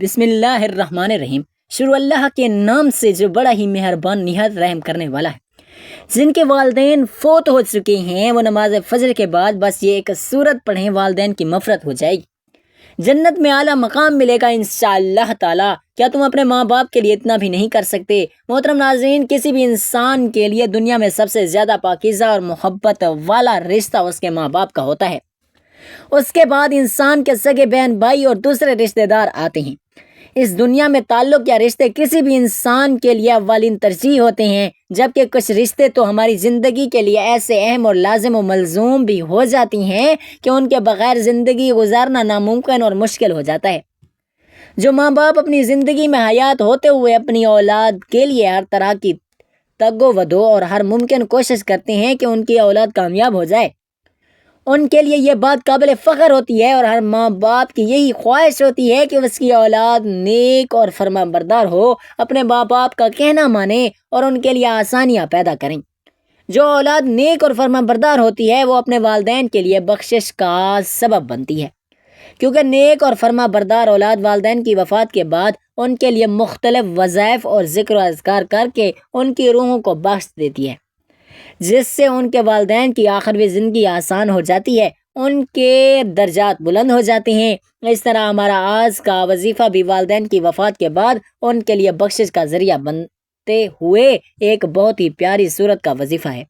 بسم اللہ الرحمن الرحیم، شروع اللہ کے نام سے جو بڑا ہی مہربان نہایت رحم کرنے والا ہے۔ جن کے والدین فوت ہو چکے ہیں وہ نماز فجر کے بعد بس یہ ایک سورت پڑھیں، والدین کی مغفرت ہو جائے گی، جنت میں اعلیٰ مقام ملے گا انشاءاللہ تعالی۔ کیا تم اپنے ماں باپ کے لیے اتنا بھی نہیں کر سکتے؟ محترم ناظرین، کسی بھی انسان کے لیے دنیا میں سب سے زیادہ پاکیزہ اور محبت والا رشتہ اس کے ماں باپ کا ہوتا ہے۔ اس کے بعد انسان کے سگے بہن بھائی اور دوسرے رشتہ دار آتے ہیں۔ اس دنیا میں تعلق یا رشتے کسی بھی انسان کے لیے اولین ترجیح ہوتے ہیں، جبکہ کچھ رشتے تو ہماری زندگی کے لیے ایسے اہم اور لازم و ملزوم بھی ہو جاتی ہیں کہ ان کے بغیر زندگی گزارنا ناممکن اور مشکل ہو جاتا ہے۔ جو ماں باپ اپنی زندگی میں حیات ہوتے ہوئے اپنی اولاد کے لیے ہر طرح کی تگ و دو اور ہر ممکن کوشش کرتے ہیں کہ ان کی اولاد کامیاب ہو جائے، ان کے لیے یہ بات قابل فخر ہوتی ہے، اور ہر ماں باپ کی یہی خواہش ہوتی ہے کہ اس کی اولاد نیک اور فرما بردار ہو، اپنے ماں باپ کا کہنا مانے اور ان کے لیے آسانیاں پیدا کریں۔ جو اولاد نیک اور فرما بردار ہوتی ہے وہ اپنے والدین کے لیے بخشش کا سبب بنتی ہے، کیونکہ نیک اور فرما بردار اولاد والدین کی وفات کے بعد ان کے لیے مختلف وظائف اور ذکر و اذکار کر کے ان کی روحوں کو بخش دیتی ہے، جس سے ان کے والدین کی آخری زندگی آسان ہو جاتی ہے، ان کے درجات بلند ہو جاتے ہیں۔ اس طرح ہمارا آج کا وظیفہ بھی والدین کی وفات کے بعد ان کے لیے بخشش کا ذریعہ بنتے ہوئے ایک بہت ہی پیاری صورت کا وظیفہ ہے۔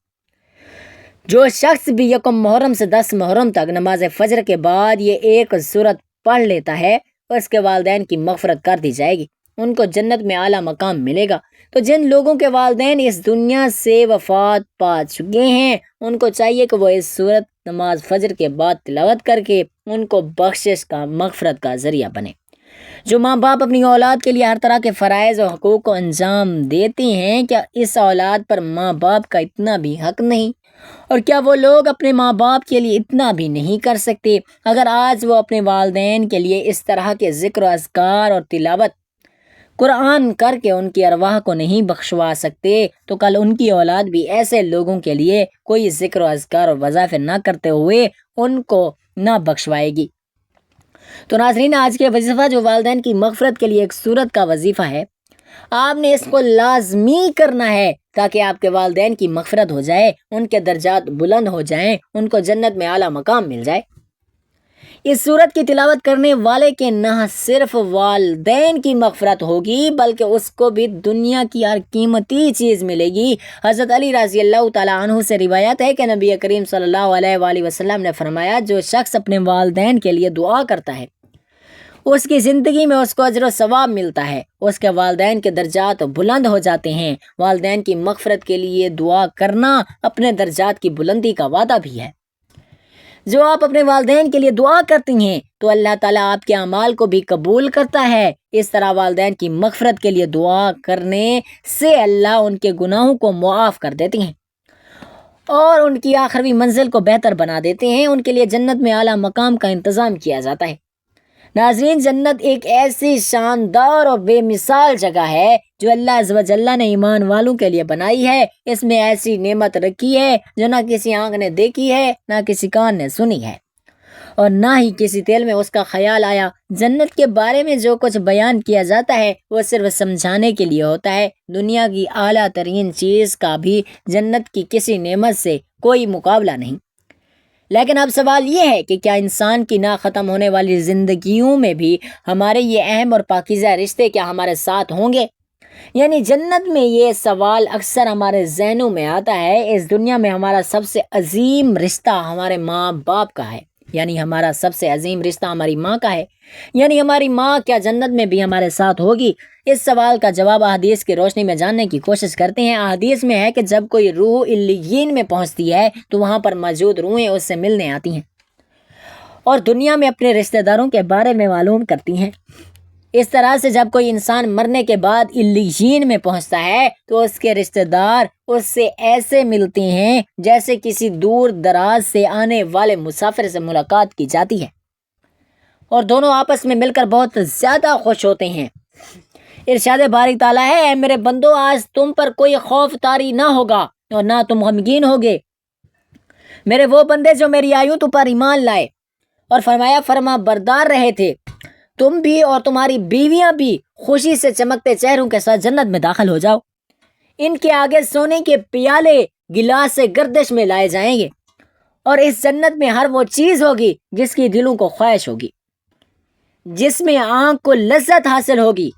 جو شخص بھی 1 محرم سے 10 محرم تک نماز فجر کے بعد یہ ایک صورت پڑھ لیتا ہے اس کے والدین کی مغفرت کر دی جائے گی، ان کو جنت میں اعلیٰ مقام ملے گا۔ تو جن لوگوں کے والدین اس دنیا سے وفات پا چکے ہیں ان کو چاہیے کہ وہ اس صورت نماز فجر کے بعد تلاوت کر کے ان کو بخشش کا مغفرت کا ذریعہ بنے۔ جو ماں باپ اپنی اولاد کے لیے ہر طرح کے فرائض و حقوق کو انجام دیتے ہیں، کیا اس اولاد پر ماں باپ کا اتنا بھی حق نہیں؟ اور کیا وہ لوگ اپنے ماں باپ کے لیے اتنا بھی نہیں کر سکتے؟ اگر آج وہ اپنے والدین کے لیے اس طرح کے ذکر و اذکار اور تلاوت قرآن کر کے ان کی ارواح کو نہیں بخشوا سکتے تو کل ان کی اولاد بھی ایسے لوگوں کے لیے کوئی ذکر و اذکار اور وظائف نہ کرتے ہوئے ان کو نہ بخشوائے گی۔ تو ناظرین، آج کے وظیفہ جو والدین کی مغفرت کے لیے ایک صورت کا وظیفہ ہے، آپ نے اس کو لازمی کرنا ہے تاکہ آپ کے والدین کی مغفرت ہو جائے، ان کے درجات بلند ہو جائیں، ان کو جنت میں اعلیٰ مقام مل جائے۔ اس صورت کی تلاوت کرنے والے کے نہ صرف والدین کی مغفرت ہوگی بلکہ اس کو بھی دنیا کی ہر قیمتی چیز ملے گی۔ حضرت علی رضی اللہ تعالیٰ عنہ سے روایت ہے کہ نبی کریم صلی اللہ علیہ وآلہ وسلم نے فرمایا، جو شخص اپنے والدین کے لیے دعا کرتا ہے اس کی زندگی میں اس کو اجر و ثواب ملتا ہے، اس کے والدین کے درجات بلند ہو جاتے ہیں۔ والدین کی مغفرت کے لیے دعا کرنا اپنے درجات کی بلندی کا وعدہ بھی ہے۔ جو آپ اپنے والدین کے لیے دعا کرتی ہیں تو اللہ تعالیٰ آپ کے اعمال کو بھی قبول کرتا ہے۔ اس طرح والدین کی مغفرت کے لیے دعا کرنے سے اللہ ان کے گناہوں کو معاف کر دیتے ہیں اور ان کی آخری منزل کو بہتر بنا دیتے ہیں، ان کے لیے جنت میں اعلیٰ مقام کا انتظام کیا جاتا ہے۔ ناظرین، جنت ایک ایسی شاندار اور بے مثال جگہ ہے جو اللہ عز و جل نے ایمان والوں کے لیے بنائی ہے۔ اس میں ایسی نعمت رکھی ہے جو نہ کسی آنکھ نے دیکھی ہے، نہ کسی کان نے سنی ہے، اور نہ ہی کسی دل میں اس کا خیال آیا۔ جنت کے بارے میں جو کچھ بیان کیا جاتا ہے وہ صرف سمجھانے کے لیے ہوتا ہے۔ دنیا کی اعلیٰ ترین چیز کا بھی جنت کی کسی نعمت سے کوئی مقابلہ نہیں۔ لیکن اب سوال یہ ہے کہ کیا انسان کی نہ ختم ہونے والی زندگیوں میں بھی ہمارے یہ اہم اور پاکیزہ رشتے کیا ہمارے ساتھ ہوں گے؟ یعنی جنت میں یہ سوال اکثر ہمارے ذہنوں میں آتا ہے۔ اس دنیا میں ہمارا سب سے عظیم رشتہ ہمارے ماں باپ کا ہے، یعنی ہمارا سب سے عظیم رشتہ ہماری ماں کا ہے، یعنی ہماری ماں کیا جنت میں بھی ہمارے ساتھ ہوگی؟ اس سوال کا جواب احادیث کی روشنی میں جاننے کی کوشش کرتے ہیں۔ احادیث میں ہے کہ جب کوئی روح علیین میں پہنچتی ہے تو وہاں پر موجود روحیں اس سے ملنے آتی ہیں اور دنیا میں اپنے رشتہ داروں کے بارے میں معلوم کرتی ہیں۔ اس طرح سے جب کوئی انسان مرنے کے بعد علیین میں پہنچتا ہے تو اس کے رشتہ دار اس سے ایسے ملتے ہیں جیسے کسی دور دراز سے آنے والے مسافر سے ملاقات کی جاتی ہے، اور دونوں آپس میں مل کر بہت زیادہ خوش ہوتے ہیں۔ ارشاد باری تعالیٰ ہے، اے میرے بندو، آج تم پر کوئی خوف طاری نہ ہوگا اور نہ تم غمگین ہوگے، میرے وہ بندے جو میری آیتوں پر ایمان لائے اور فرمایا فرما بردار رہے تھے، تم بھی اور تمہاری بیویاں بھی خوشی سے چمکتے چہروں کے ساتھ جنت میں داخل ہو جاؤ۔ ان کے آگے سونے کے پیالے گلاس سے گردش میں لائے جائیں گے، اور اس جنت میں ہر وہ چیز ہوگی جس کی دلوں کو خواہش ہوگی، جس میں آنکھ کو لذت حاصل ہوگی۔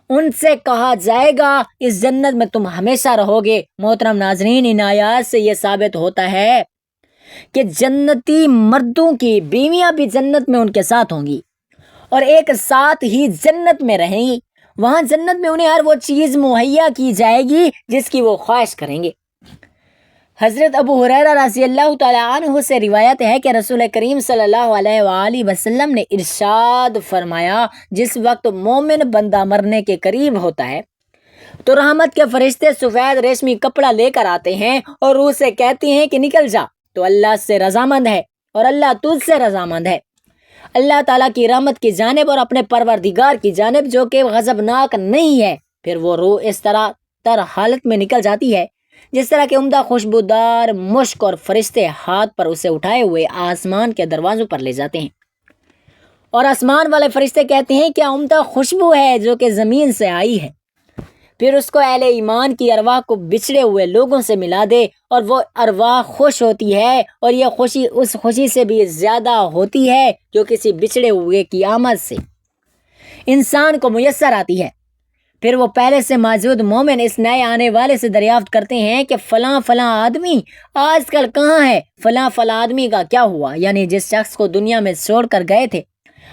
ان سے کہا جائے گا اس جنت میں تم ہمیشہ رہو گے۔ محترم ناظرین، ان آیات سے یہ ثابت ہوتا ہے کہ جنتی مردوں کی بیویاں بھی جنت میں ان کے ساتھ ہوں گی اور ایک ساتھ ہی جنت میں رہیں گی۔ وہاں جنت میں انہیں ہر وہ چیز مہیا کی جائے گی جس کی وہ خواہش کریں گے۔ حضرت ابو ہریرہ رضی اللہ تعالیٰ عنہ سے روایت ہے کہ رسول کریم صلی اللہ علیہ وآلہ وسلم نے ارشاد فرمایا، جس وقت مومن بندہ مرنے کے قریب ہوتا ہے تو رحمت کے فرشتے سفید ریشمی کپڑا لے کر آتے ہیں اور روح سے کہتے ہیں کہ نکل جا، تو اللہ سے رضامند ہے اور اللہ تجھ سے رضامند ہے، اللہ تعالیٰ کی رحمت کی جانب اور اپنے پروردگار کی جانب جو کہ غضبناک نہیں ہے۔ پھر وہ روح اس طرح تر حالت میں نکل جاتی ہے جس طرح کہ عمدہ خوشبودار مشک، اور فرشتے ہاتھ پر اسے اٹھائے ہوئے آسمان کے دروازوں پر لے جاتے ہیں، اور آسمان والے فرشتے کہتے ہیں کیا عمدہ خوشبو ہے جو کہ زمین سے آئی ہے۔ پھر اس کو اہل ایمان کی ارواح کو بچھڑے ہوئے لوگوں سے ملا دے، اور وہ ارواح خوش ہوتی ہے، اور یہ خوشی اس خوشی سے بھی زیادہ ہوتی ہے جو کسی بچھڑے ہوئے کی آمد سے انسان کو میسر آتی ہے۔ پھر وہ پہلے سے موجود مومن اس نئے آنے والے سے دریافت کرتے ہیں کہ فلاں فلاں آدمی آج کل کہاں ہے، فلاں فلاں آدمی کا کیا ہوا، یعنی جس شخص کو دنیا میں چھوڑ کر گئے تھے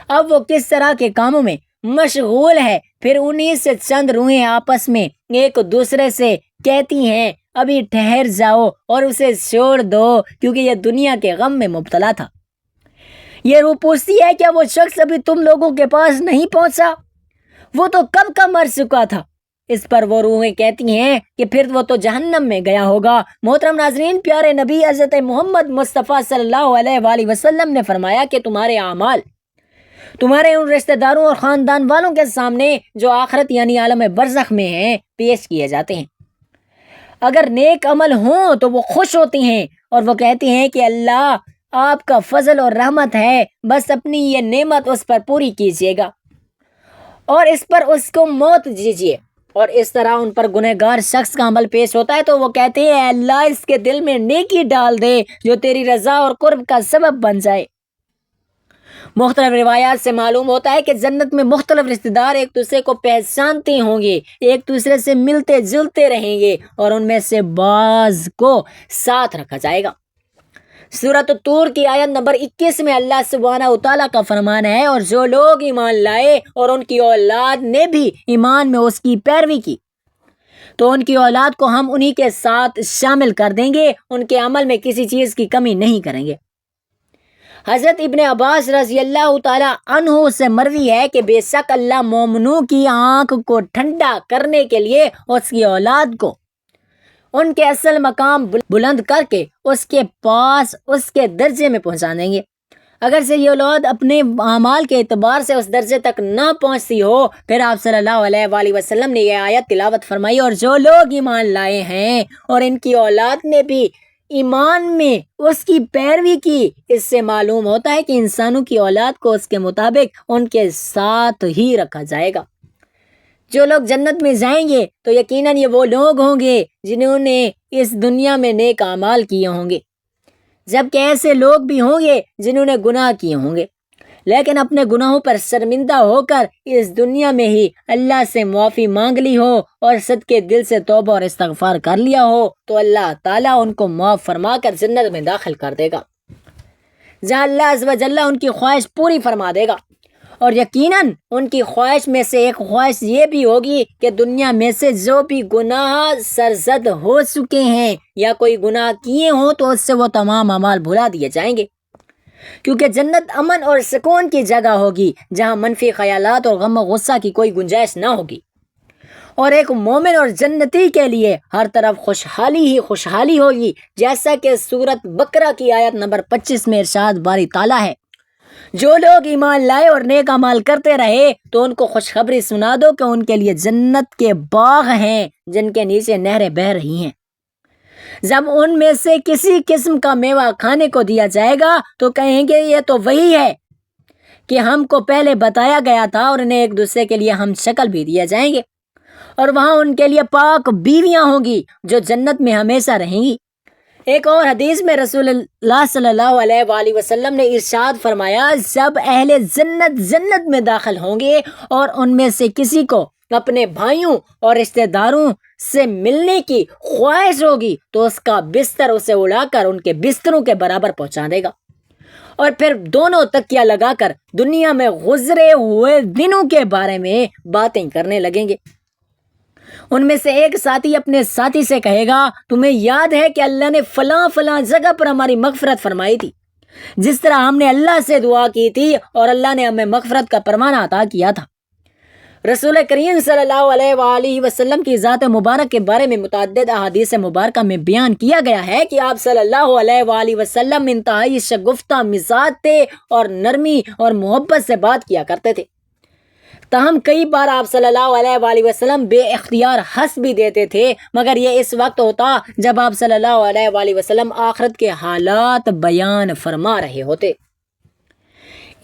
اب وہ کس طرح کے کاموں میں مشغول ہے۔ پھر انہی سے چند روحیں آپس میں ایک دوسرے سے کہتی ہیں ابھی ٹھہر جاؤ اور اسے چھوڑ دو کیونکہ یہ دنیا کے غم میں مبتلا تھا۔ یہ روح پوچھتی ہے کیا وہ شخص ابھی تم لوگوں کے پاس نہیں پہنچا، وہ تو کب کا مر چکا تھا۔ اس پر وہ روحیں کہتی ہیں کہ پھر وہ تو جہنم میں گیا ہوگا۔ محترم ناظرین، پیارے نبی حضرت محمد مصطفیٰ صلی اللہ علیہ وآلہ وسلم نے فرمایا کہ تمہارے اعمال تمہارے ان رشتہ داروں اور خاندان والوں کے سامنے جو آخرت یعنی عالم برزخ میں ہیں پیش کیے جاتے ہیں۔ اگر نیک عمل ہوں تو وہ خوش ہوتے ہیں اور وہ کہتے ہیں کہ اللہ آپ کا فضل اور رحمت ہے، بس اپنی یہ نعمت اس پر پوری کیجیے گا اور اس پر اس کو موت دیجیے۔ اور اس طرح ان پر گنہگار شخص کا عمل پیش ہوتا ہے تو وہ کہتے ہیں اے اللہ اس کے دل میں نیکی ڈال دے جو تیری رضا اور قرب کا سبب بن جائے۔ مختلف روایات سے معلوم ہوتا ہے کہ جنت میں مختلف رشتہ دار ایک دوسرے کو پہچانتے ہوں گے، ایک دوسرے سے ملتے جلتے رہیں گے، اور ان میں سے بعض کو ساتھ رکھا جائے گا۔ سورۃ الطور کی آیت نمبر 21 میں اللہ سبحانہ وتعالیٰ کا فرمان ہے، اور جو لوگ ایمان لائے اور ان کی اولاد نے بھی ایمان میں اس کی پیروی کی تو ان کی اولاد کو ہم انہی کے ساتھ شامل کر دیں گے، ان کے عمل میں کسی چیز کی کمی نہیں کریں گے۔ حضرت ابن عباس رضی اللہ تعالیٰ عنہ سے مروی ہے کہ بے شک اللہ مومنوں کی آنکھ کو ٹھنڈا کرنے کے لیے اس کی اولاد کو ان کے اصل مقام بلند کر کے اس کے پاس اس کے درجے میں پہنچا دیں گے، اگر سے یہ اولاد اپنے اعمال کے اعتبار سے اس درجے تک نہ پہنچتی ہو۔ پھر آپ صلی اللہ علیہ وآلہ وسلم نے یہ آیت تلاوت فرمائی، اور جو لوگ ایمان لائے ہیں اور ان کی اولاد نے بھی ایمان میں اس کی پیروی کی۔ اس سے معلوم ہوتا ہے کہ انسانوں کی اولاد کو اس کے مطابق ان کے ساتھ ہی رکھا جائے گا۔ جو لوگ جنت میں جائیں گے تو یقیناً یہ وہ لوگ ہوں گے جنہوں نے اس دنیا میں نیک اعمال کیے ہوں گے، جبکہ ایسے لوگ بھی ہوں گے جنہوں نے گناہ کیے ہوں گے لیکن اپنے گناہوں پر شرمندہ ہو کر اس دنیا میں ہی اللہ سے معافی مانگ لی ہو اور صدقے دل سے توبہ اور استغفار کر لیا ہو تو اللہ تعالیٰ ان کو معاف فرما کر جنت میں داخل کر دے گا، جہاں اللہ عز و جل ان کی خواہش پوری فرما دے گا۔ اور یقیناً ان کی خواہش میں سے ایک خواہش یہ بھی ہوگی کہ دنیا میں سے جو بھی گناہ سرزد ہو چکے ہیں یا کوئی گناہ کیے ہوں تو اس سے وہ تمام اعمال بھلا دیے جائیں گے، کیونکہ جنت امن اور سکون کی جگہ ہوگی جہاں منفی خیالات اور غم و غصہ کی کوئی گنجائش نہ ہوگی، اور ایک مومن اور جنتی کے لیے ہر طرف خوشحالی ہی خوشحالی ہوگی، جیسا کہ سورۃ بقرہ کی آیت نمبر 25 میں ارشاد باری تعالیٰ ہے، جو لوگ ایمان لائے اور نیک اعمال کرتے رہے تو ان کو خوشخبری سنا دو کہ ان کے لیے جنت کے باغ ہیں جن کے نیچے نہریں بہہ رہی ہیں، جب ان میں سے کسی قسم کا میوہ کھانے کو دیا جائے گا تو کہیں گے یہ تو وہی ہے، کہ ہم کو پہلے بتایا گیا تھا اور انہیں ایک دوسرے کے لیے ہم شکل بھی دیے جائیں گے، اور وہاں ان کے لیے پاک بیویاں ہوں گی جو جنت میں ہمیشہ رہیں گی۔ ایک اور حدیث میں رسول اللہ صلی اللہ علیہ وآلہ وسلم نے ارشاد فرمایا، جب اہل جنت میں داخل ہوں گے اور ان میں سے کسی کو اپنے بھائیوں اور رشتہ داروں سے ملنے کی خواہش ہوگی تو اس کا بستر اسے اڑا کر ان کے بستروں کے برابر پہنچا دے گا، اور پھر دونوں تکیہ لگا کر دنیا میں گزرے ہوئے دنوں کے بارے میں باتیں کرنے لگیں گے۔ ان میں سے ایک ساتھی اپنے ساتھی سے کہے گا، تمہیں یاد ہے کہ اللہ نے فلاں فلاں جگہ پر ہماری مغفرت فرمائی تھی، جس طرح ہم نے اللہ سے دعا کی تھی اور اللہ نے ہمیں مغفرت کا پروانہ عطا کیا تھا۔ رسول کریم صلی اللہ علیہ وآلہ وسلم کی ذات مبارک کے بارے میں متعدد احادیث مبارکہ میں بیان کیا گیا ہے کہ آپ صلی اللہ علیہ وآلہ وسلم انتہائی شگفتہ مزاج تھے اور نرمی اور محبت سے بات کیا کرتے تھے، تاہم کئی بار آپ صلی اللہ علیہ وآلہ وسلم بے اختیار ہنس بھی دیتے تھے، مگر یہ اس وقت ہوتا جب آپ صلی اللہ علیہ وآلہ وسلم آخرت کے حالات بیان فرما رہے ہوتے۔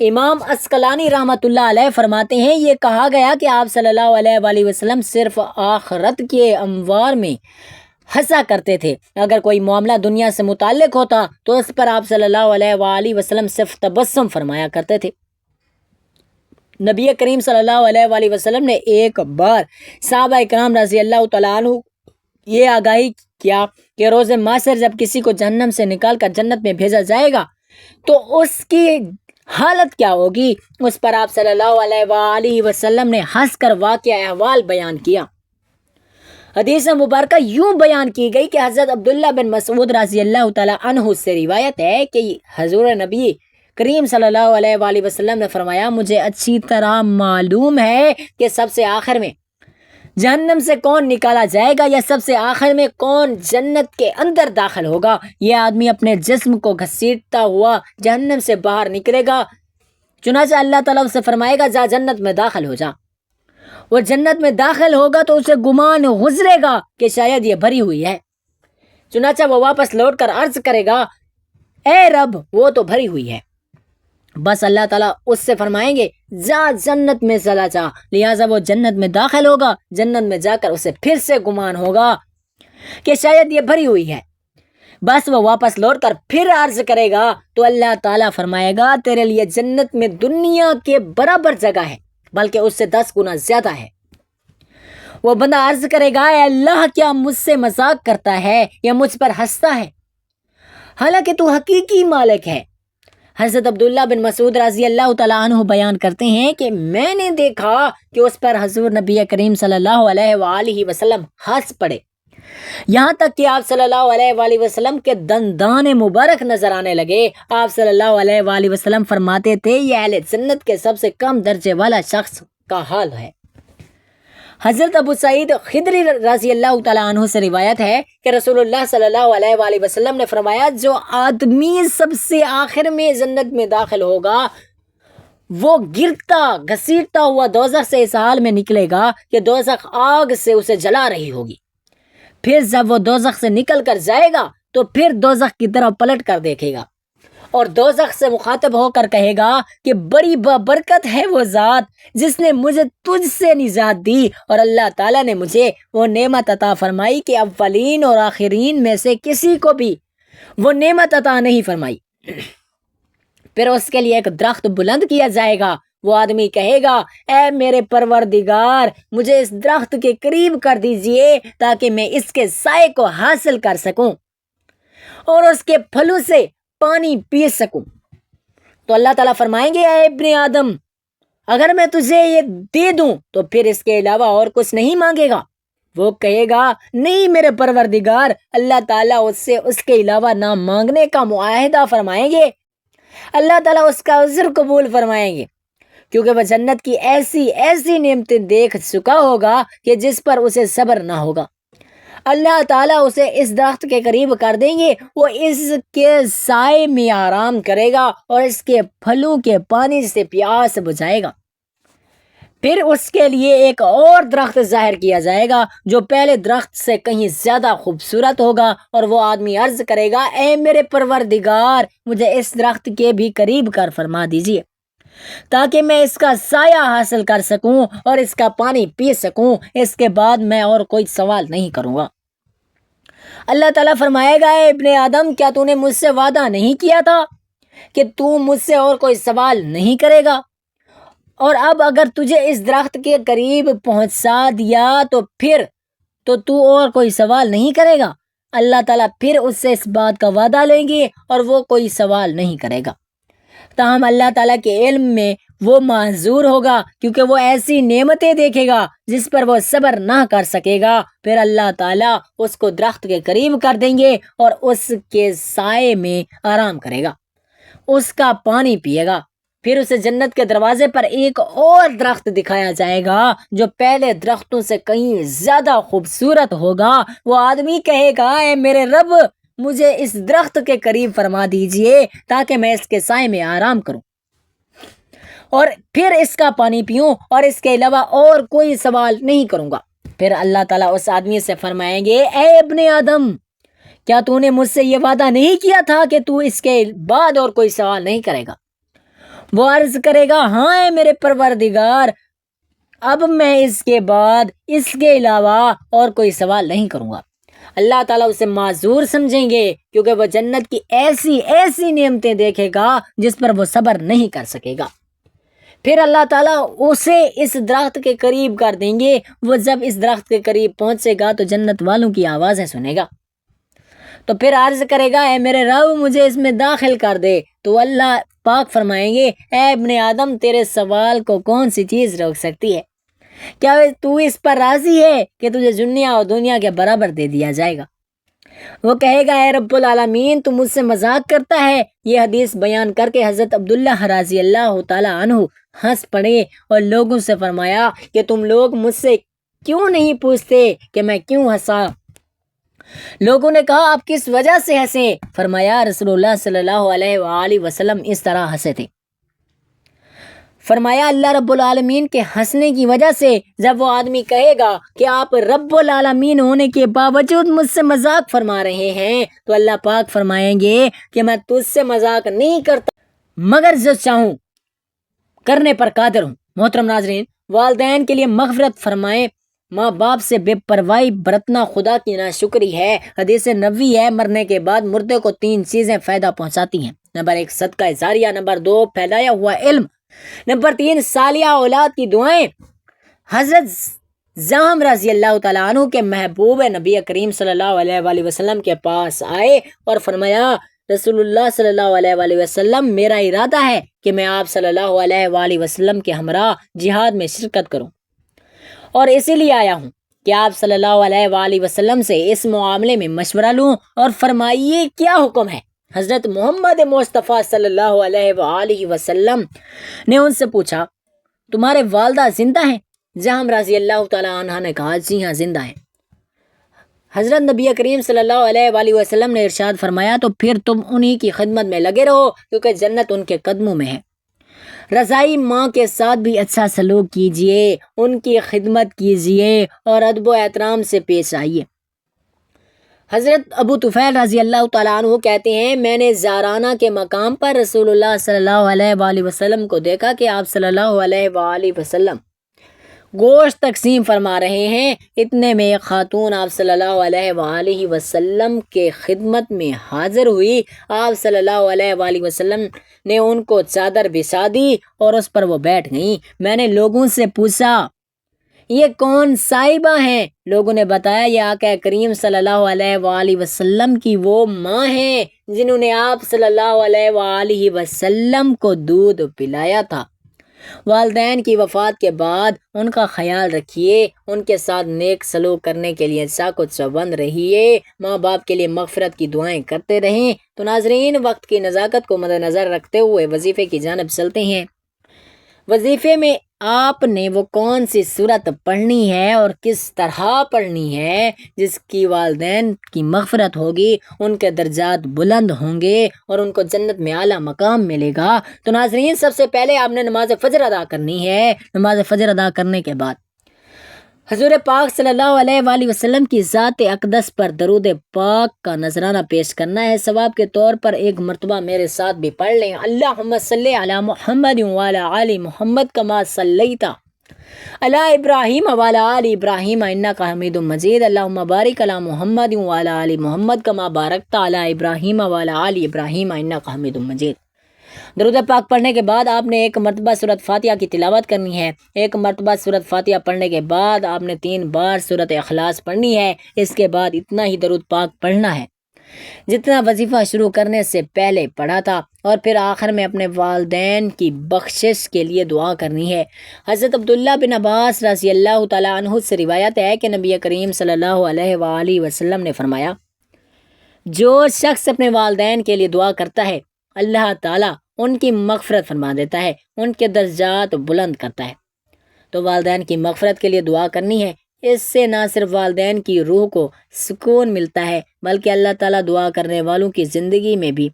امام عسقلانی رحمۃ اللہ علیہ فرماتے ہیں، یہ کہا گیا کہ آپ صلی اللہ علیہ وآلہ وسلم صرف آخرت کے اموار میں ہنسا کرتے تھے، اگر کوئی معاملہ دنیا سے متعلق ہوتا تو اس پر آپ صلی اللہ علیہ وآلہ وسلم صرف تبسم فرمایا کرتے تھے۔ نبی کریم صلی اللہ علیہ وآلہ وسلم نے ایک بار صحابہ کرام رضی اللہ تعالیٰ عنہ یہ آگاہی کیا کہ روز محشر جب کسی کو جہنم سے نکال کر جنت میں بھیجا جائے گا تو اس کی حالت کیا ہوگی۔ اس پر آپ صلی اللہ علیہ وآلہ وسلم نے ہنس کر واقعہ احوال بیان کیا۔ حدیث مبارکہ یوں بیان کی گئی کہ حضرت عبداللہ بن مسعود رضی اللہ تعالیٰ عنہ سے روایت ہے کہ حضور نبی کریم صلی اللہ علیہ وآلہ وسلم نے فرمایا، مجھے اچھی طرح معلوم ہے کہ سب سے آخر میں جہنم سے کون نکالا جائے گا یا سب سے آخر میں کون جنت کے اندر داخل ہوگا۔ یہ آدمی اپنے جسم کو گھسیٹتا ہوا جہنم سے باہر نکلے گا، چنانچہ اللہ تعالیٰ اسے فرمائے گا، جا جنت میں داخل ہو جا۔ وہ جنت میں داخل ہوگا تو اسے گمان گزرے گا کہ شاید یہ بھری ہوئی ہے، چنانچہ وہ واپس لوٹ کر عرض کرے گا، اے رب وہ تو بھری ہوئی ہے۔ بس اللہ تعالیٰ اس سے فرمائیں گے، جا جنت میں چلا جا، لہٰذا وہ جنت میں داخل ہوگا۔ جنت میں جا کر اسے پھر سے گمان ہوگا کہ شاید یہ بھری ہوئی ہے، بس وہ واپس لوٹ کر پھر عرض کرے گا تو اللہ تعالیٰ فرمائے گا، تیرے لیے جنت میں دنیا کے برابر جگہ ہے، بلکہ اس سے 10 گنا زیادہ ہے۔ وہ بندہ عرض کرے گا، اے اللہ کیا مجھ سے مذاق کرتا ہے یا مجھ پر ہنستا ہے، حالانکہ تو حقیقی مالک ہے۔ حضرت عبداللہ بن مسعود رضی اللہ تعالیٰ عنہ بیان کرتے ہیں کہ میں نے دیکھا کہ اس پر حضور نبی کریم صلی اللہ علیہ وآلہ وسلم ہنس پڑے، یہاں تک کہ آپ صلی اللہ علیہ وآلہ وسلم کے دندان مبارک نظر آنے لگے۔ آپ صلی اللہ علیہ وآلہ وسلم فرماتے تھے، یہ اہل جنت کے سب سے کم درجے والا شخص کا حال ہے۔ حضرت ابو سعید خدری رضی اللہ تعالیٰ عنہ سے روایت ہے کہ رسول اللہ صلی اللہ علیہ وآلہ وسلم نے فرمایا، جو آدمی سب سے آخر میں جنت میں داخل ہوگا وہ گرتا گھسیٹتا ہوا دوزخ سے اس حال میں نکلے گا کہ دوزخ آگ سے اسے جلا رہی ہوگی۔ پھر جب وہ دوزخ سے نکل کر جائے گا تو پھر دوزخ کی طرف پلٹ کر دیکھے گا اور دوزخ سے مخاطب ہو کر کہے گا کہ بڑی بابرکت ہے وہ ذات جس نے مجھے تجھ سے نجات دی، اور اللہ تعالیٰ نے مجھے وہ نعمت عطا فرمائی کہ اولین اور آخرین میں سے کسی کو بھی وہ نعمت عطا نہیں فرمائی۔ پھر اس کے لیے ایک درخت بلند کیا جائے گا، وہ آدمی کہے گا، اے میرے پروردگار مجھے اس درخت کے قریب کر دیجئے تاکہ میں اس کے سائے کو حاصل کر سکوں اور اس کے پھلوں سے پانی پی سکوں۔ تو اللہ تعالیٰ فرمائیں گے، اے ابن آدم اگر میں تجھے یہ دے دوں تو پھر اس کے علاوہ اور کچھ نہیں مانگے گا۔ وہ کہے گا، نہیں میرے پروردگار۔ اللہ تعالیٰ اس سے اس کے علاوہ نہ مانگنے کا معاہدہ فرمائیں گے۔ اللہ تعالیٰ اس کا عذر قبول فرمائیں گے، کیونکہ وہ جنت کی ایسی ایسی نعمتیں دیکھ چکا ہوگا کہ جس پر اسے صبر نہ ہوگا۔ اللہ تعالیٰ اسے اس درخت کے قریب کر دیں گے، وہ اس کے سائے میں آرام کرے گا اور اس کے پھلوں کے پانی سے پیاس بجھائے گا۔ پھر اس کے لیے ایک اور درخت ظاہر کیا جائے گا جو پہلے درخت سے کہیں زیادہ خوبصورت ہوگا، اور وہ آدمی عرض کرے گا، اے میرے پروردگار مجھے اس درخت کے بھی قریب کر فرما دیجیے۔ تاکہ میں اس کا سایہ حاصل کر سکوں اور اس کا پانی پی سکوں، اس کے بعد میں اور کوئی سوال نہیں کروں گا۔ اللہ تعالیٰ فرمائے گا، اے ابن آدم، کیا تو نے مجھ سے وعدہ نہیں کیا تھا کہ تو مجھ سے اور کوئی سوال نہیں کرے گا؟ اور اب اگر تجھے اس درخت کے قریب پہنچا دیا تو اور کوئی سوال نہیں کرے گا۔ اللہ تعالیٰ پھر اس سے اس بات کا وعدہ لیں گے اور وہ کوئی سوال نہیں کرے گا۔ تاہم اللہ تعالیٰ کے علم میں وہ معذور ہوگا، کیونکہ وہ ایسی نعمتیں دیکھے گا جس پر وہ صبر نہ کر سکے گا۔ پھر اللہ تعالیٰ اس کو درخت کے قریب کر دیں گے اور اس کے سائے میں آرام کرے گا، اس کا پانی پیے گا۔ پھر اسے جنت کے دروازے پر ایک اور درخت دکھایا جائے گا جو پہلے درختوں سے کہیں زیادہ خوبصورت ہوگا۔ وہ آدمی کہے گا، اے میرے رب، مجھے اس درخت کے قریب فرما دیجئے تاکہ میں اس کے سائے میں آرام کروں اور پھر اس کا پانی پیوں اور اس کے علاوہ اور کوئی سوال نہیں کروں گا۔ پھر اللہ تعالیٰ اس آدمی سے فرمائیں گے، اے ابن آدم، کیا تو نے مجھ سے یہ وعدہ نہیں کیا تھا کہ تو اس کے بعد اور کوئی سوال نہیں کرے گا؟ وہ عرض کرے گا، ہاں اے میرے پروردگار، اب میں اس کے بعد اس کے علاوہ اور کوئی سوال نہیں کروں گا۔ اللہ تعالیٰ اسے معذور سمجھیں گے، کیونکہ وہ جنت کی ایسی نعمتیں دیکھے گا جس پر وہ صبر نہیں کر سکے گا۔ پھر اللہ تعالیٰ اسے اس درخت کے قریب کر دیں گے۔ وہ جب اس درخت کے قریب پہنچے گا تو جنت والوں کی آوازیں سنے گا، تو پھر عرض کرے گا، اے میرے رب، مجھے اس میں داخل کر دے۔ تو اللہ پاک فرمائیں گے، اے ابن آدم، تیرے سوال کو کون سی چیز روک سکتی ہے؟ کیا تو اس پر راضی ہے کہ تجھے دنیا اور دنیا کے برابر دے دیا جائے گا؟ وہ کہے گا، اے رب العالمین، تو مجھ سے مذاق کرتا ہے؟ یہ حدیث بیان کر کے حضرت عبداللہ رضی اللہ تعالیٰ عنہ ہنس پڑے اور لوگوں سے فرمایا کہ تم لوگ مجھ سے کیوں نہیں پوچھتے کہ میں کیوں ہنسا؟ لوگوں نے کہا، آپ کس وجہ سے ہنسے؟ فرمایا، رسول اللہ صلی اللہ علیہ وآلہ وسلم اس طرح ہنسے تھے۔ فرمایا، اللہ رب العالمین کے ہنسنے کی وجہ سے جب وہ آدمی کہے گا کہ آپ رب العالمین ہونے کے باوجود مجھ سے مذاق فرما رہے ہیں، تو اللہ پاک فرمائیں گے کہ میں تجھ سے مذاق نہیں کرتا مگر جو چاہوں کرنے پر قادر ہوں۔ محترم ناظرین، والدین کے لیے مغفرت فرمائیں۔ ماں باپ سے بے پرواہی برتنا خدا کی ناشکری ہے۔ حدیث نبوی ہے، مرنے کے بعد مردے کو 3 چیزیں فائدہ پہنچاتی ہیں۔ نمبر 1 صدقہ جاریہ، نمبر 2 پھیلایا ہوا علم، نمبر 3 صالحہ اولاد کی دعائیں۔ حضرت زاہم رضی اللہ تعالیٰ عنہ کے محبوب نبی کریم صلی اللہ علیہ وآلہ وسلم کے پاس آئے اور فرمایا، رسول اللہ صلی اللہ علیہ وآلہ وسلم، میرا ارادہ ہے کہ میں آپ صلی اللہ علیہ وآلہ وسلم کے ہمراہ جہاد میں شرکت کروں، اور اسی لیے آیا ہوں کہ آپ صلی اللہ علیہ وآلہ وسلم سے اس معاملے میں مشورہ لوں اور فرمائیے کیا حکم ہے۔ حضرت محمد مصطفیٰ صلی اللہ علیہ وآلہ وسلم نے ان سے پوچھا، تمہارے والدہ زندہ ہیں؟ زاہم رضی اللہ تعالیٰ عنہ نے کہا، جی ہاں، زندہ ہیں۔ حضرت نبی کریم صلی اللہ علیہ وآلہ وسلم نے ارشاد فرمایا، تو پھر تم انہی کی خدمت میں لگے رہو، کیونکہ جنت ان کے قدموں میں ہے۔ رضائی ماں کے ساتھ بھی اچھا سلوک کیجئے، ان کی خدمت کیجئے اور ادب و احترام سے پیش آئیے۔ حضرت ابو طفیل رضی اللہ تعالیٰ عنہ کہتے ہیں، میں نے زارانہ کے مقام پر رسول اللہ صلی اللہ علیہ وآلہ وسلم کو دیکھا کہ آپ صلی اللہ علیہ وآلہ وسلم گوشت تقسیم فرما رہے ہیں۔ اتنے میں ایک خاتون آپ صلی اللہ علیہ وآلہ وسلم کے خدمت میں حاضر ہوئی۔ آپ صلی اللہ علیہ وآلہ وسلم نے ان کو چادر بچھا دی اور اس پر وہ بیٹھ گئیں۔ میں نے لوگوں سے پوچھا، یہ کون صاحبہ ہیں؟ لوگوں نے بتایا، یہ آقا کریم صلی اللہ علیہ وآلہ وسلم کی وہ ماں ہیں جنہوں نے آپ صلی اللہ علیہ وآلہ وسلم کو دودھ پلایا تھا۔ والدین کی وفات کے بعد ان کا خیال رکھیے، ان کے ساتھ نیک سلوک کرنے کے لیے چاق و چوبند رہیے، ماں باپ کے لیے مغفرت کی دعائیں کرتے رہیں۔ تو ناظرین، وقت کی نزاکت کو مد نظر رکھتے ہوئے وظیفے کی جانب چلتے ہیں۔ وظیفے میں آپ نے وہ کون سی صورت پڑھنی ہے اور کس طرح پڑھنی ہے جس کی والدین کی مغفرت ہوگی، ان کے درجات بلند ہوں گے اور ان کو جنت میں اعلیٰ مقام ملے گا۔ تو ناظرین، سب سے پہلے آپ نے نماز فجر ادا کرنی ہے۔ نماز فجر ادا کرنے کے بعد حضور پاک صلی اللہ علیہ وآلہ وسلم کی ذات اقدس پر درود پاک کا نذرانہ پیش کرنا ہے۔ ثواب کے طور پر ایک مرتبہ میرے ساتھ بھی پڑھ لیں۔ اللہم صلی علی محمد وعلی آل محمد کما صلیت علی ابراہیم وعلی آل ابراہیم انک حمید مجید۔ اللہم بارک علی محمد وعلی آل محمد کما بارکت علی ابراہیم وعلی آل ابراہیم انک حمید مجید۔ درود پاک پڑھنے کے بعد آپ نے ایک مرتبہ سورۃ فاتحہ کی تلاوت کرنی ہے۔ ایک مرتبہ سورۃ فاتحہ پڑھنے کے بعد آپ نے 3 بار سورۃ اخلاص پڑھنی ہے۔ اس کے بعد اتنا ہی درود پاک پڑھنا ہے جتنا وظیفہ شروع کرنے سے پہلے پڑھا تھا، اور پھر آخر میں اپنے والدین کی بخشش کے لیے دعا کرنی ہے۔ حضرت عبداللہ بن عباس رضی اللہ تعالیٰ عنہ سے روایت ہے کہ نبی کریم صلی اللہ علیہ وآلہ وسلم نے فرمایا، جو شخص اپنے والدین کے لیے دعا کرتا ہے اللہ تعالیٰ ان کی مغفرت فرما دیتا ہے، ان کے درجات بلند کرتا ہے۔ تو والدین کی مغفرت کے لیے دعا کرنی ہے۔ اس سے نہ صرف والدین کی روح کو سکون ملتا ہے بلکہ اللہ تعالیٰ دعا کرنے والوں کی زندگی میں بھی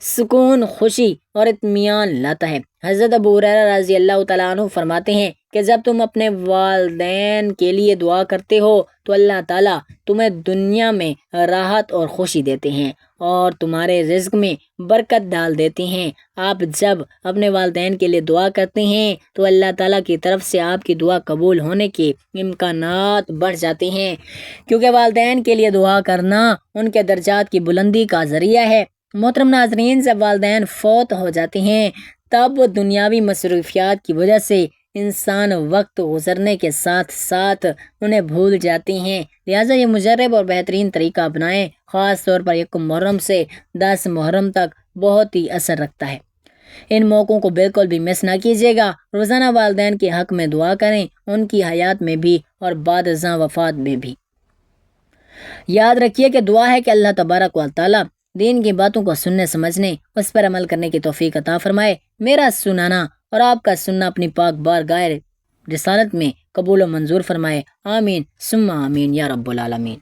سکون، خوشی اور اطمینان لاتا ہے۔ حضرت ابو ہریرہ رضی اللہ تعالیٰ عنہ فرماتے ہیں کہ جب تم اپنے والدین کے لیے دعا کرتے ہو تو اللہ تعالیٰ تمہیں دنیا میں راحت اور خوشی دیتے ہیں اور تمہارے رزق میں برکت ڈال دیتے ہیں۔ آپ جب اپنے والدین کے لیے دعا کرتے ہیں تو اللہ تعالیٰ کی طرف سے آپ کی دعا قبول ہونے کے امکانات بڑھ جاتے ہیں، کیونکہ والدین کے لیے دعا کرنا ان کے درجات کی بلندی کا ذریعہ ہے۔ محترم ناظرین، جب والدین فوت ہو جاتے ہیں تب دنیاوی مصروفیات کی وجہ سے انسان وقت گزرنے کے ساتھ ساتھ انہیں بھول جاتے ہیں، لہٰذا یہ مجرب اور بہترین طریقہ اپنائیں۔ خاص طور پر 1 محرم سے 10 محرم تک بہت ہی اثر رکھتا ہے۔ ان موقعوں کو بالکل بھی مس نہ کیجیے گا۔ روزانہ والدین کے حق میں دعا کریں، ان کی حیات میں بھی اور بعد ازاں وفات میں بھی۔ یاد رکھیے کہ دعا ہے کہ اللہ تبارک و تعالیٰ دین کی باتوں کو سننے سمجھنے اس پر عمل کرنے کی توفیق عطا فرمائے۔ میرا سنانا اور آپ کا سننا اپنی پاک بارگاہ رسالت میں قبول و منظور فرمائے۔ آمین ثم آمین یا رب العالمین۔